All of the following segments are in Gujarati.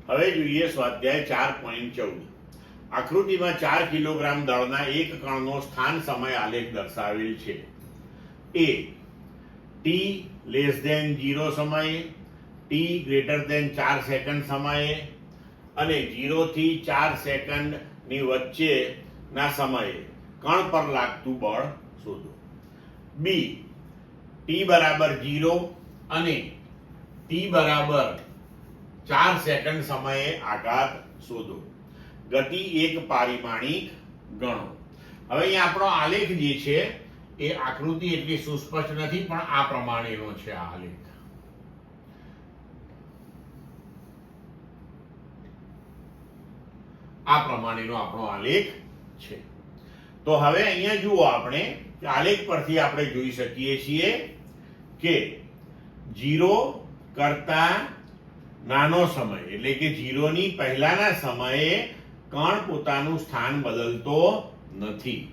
હવે જોઈએ સ્વાધ્યાય 4.14. આકૃતિમાં 4 કિલોગ્રામ દળના એક કણનો સ્થાન સમય આલેખ દર્શાવેલ છે. એ t 0 સમયે, t 4 સેકન્ડ સમયે અને 0 થી 4 સેકન્ડની વચ્ચેના સમયે કણ પર લાગતું બળ શોધો. બી t=0 અને t=4 સેકન્ડ સમયે આઘાત શોધો. ગતિ એક પારિમાણિક ગણો. હવે અહીંયા આપણો આલેખ જે છે એ આકૃતિ એટલી સુસ્પષ્ટ નથી, પણ આ પ્રમાણેનો છે આ આલેખ. આ પ્રમાણેનો આપણો આલેખ છે. તો હવે અહીંયા જુઓ, આપણે આલેખ પરથી આપણે જોઈ શકીએ છીએ કે 0 કરતા નાનો સમય એટલે કે 0 ની પહેલાના સમયે કણ પોતાનું સ્થાન બદલતો નથી.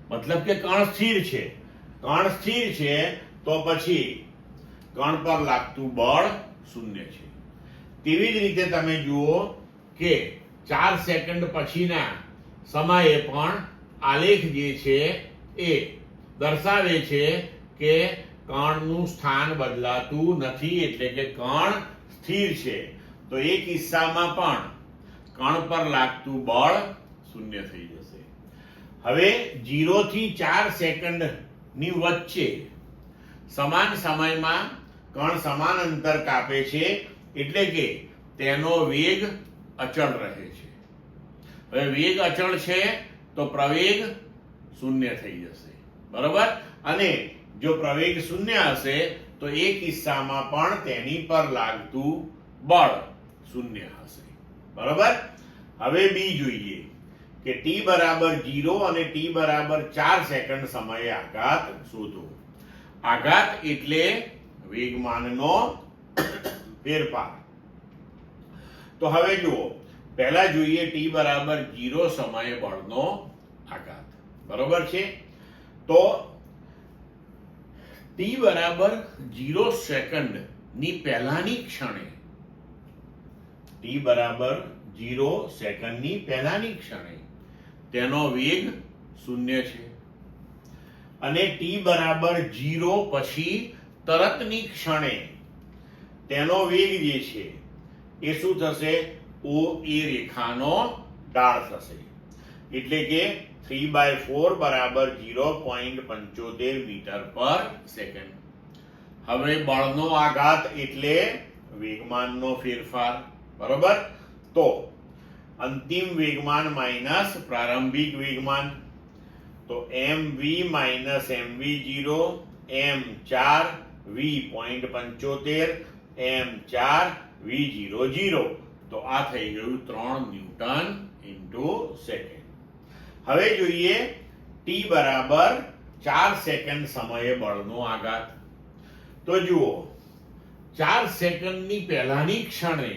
મતલબ કે કણ સ્થિર છે. કણ સ્થિર છે તો પછી કણ પર લાગતું બળ શૂન્ય છે. તેવી જ રીતે તમે જુઓ કે 4 સેકન્ડ પછીના સમયે પણ આલેખ જે છે એ દર્શાવે છે કે કણનું સ્થાન બદલાતું નથી, એટલે કે કણ સ્થિર છે. તો એ કિસ્સામાં પણ કણ પર લાગતું બળ શૂન્ય થઈ જશે. હવે 0 થી 4 સેકન્ડની વચ્ચે સમાન સમયમાં કણ સમાન અંતર કાપે છે, એટલે કે તેનો વેગ અચળ રહે છે. હવે વેગ અચળ છે તો પ્રવેગ શૂન્ય થઈ જશે, બરોબર. અને જો પ્રવેગ શૂન્ય હશે તો એ કિસ્સામાં પણ તેની પર લાગતું બળ શૂન્ય હશે, બરોબર. હવે બી જોઈએ કે t=0 અને t=4 સેકન્ડ સમયે આઘાત શોધો. આઘાત એટલે વેગમાનનો ફેરફાર. તો હવે જુઓ, પહેલા જોઈએ t=0 સમયે બળનો આઘાત, બરોબર છે. તો t=0 સેકન્ડ ની પહેલાની ક્ષણે t=0 સેકન્ડની પહેલાની ક્ષણે તેનો વેગ શૂન્ય છે, અને t=0 પછી તરતની ક્ષણે તેનો વેગ જે છે એ શું થશે? OA રેખાનો ઢાળ થશે. એટલે કે 3/4 0.75 મીટર પર સેકન્ડ. હવે બળનો આઘાત એટલે વેગમાનનો ફેરફાર, બરોબર. તો અંતિમ વેગમાન માઈનસ પ્રારંભિક વેગમાન, તો mv minus mv0 m4 v.75 m4 v00. તો આ થઈ ગયું 3 ન્યૂટન ઇન્ટુ સેકન્ડ. હવે જોઈએ t=4 સેકન્ડ સમયે બળનો આઘાત. તો જુઓ, 4 સેકન્ડની પહેલાની ક્ષણે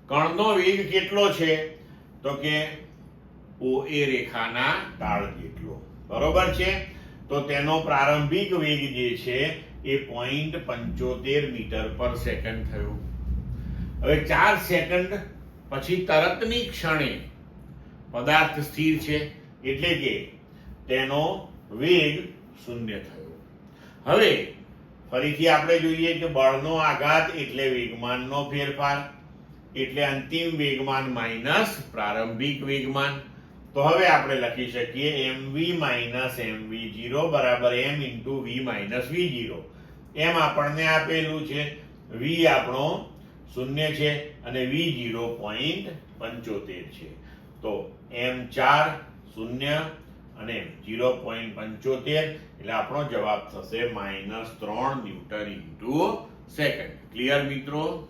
કણનો વેગ કેટલો છે? તો કે OA રેખાના ઢાળ જેટલો, બરોબર છે. તો તેનો પ્રારંભિક વેગ જે છે એ 0.75 મીટર પર સેકન્ડ થયો. હવે 4 સેકન્ડ પછી તરતની ક્ષણે પદાર્થ સ્થિર છે, એટલે કે તેનો વેગ શૂન્ય થયો. હવે ફરીથી આપણે જોઈએ કે બળનો આઘાત એટલે વેગમાનનો ફેરફાર, એટલે અંતિમ વેગમાન માઈનસ પ્રારંભિક વેગમાન. તો હવે આપણે લખી શકીએ mv માઈનસ mv0 બરાબર m into v minus v0. એમ આપણને આપેલું છે, v આપણો શૂન્ય છે અને v0 0.75 છે. તો m4 શૂન્ય અને 0.75 એટલે આપણો જવાબ થશે -3 ન્યૂટન ઇન્ટુ સેકન્ડ. ક્લિયર મિત્રો?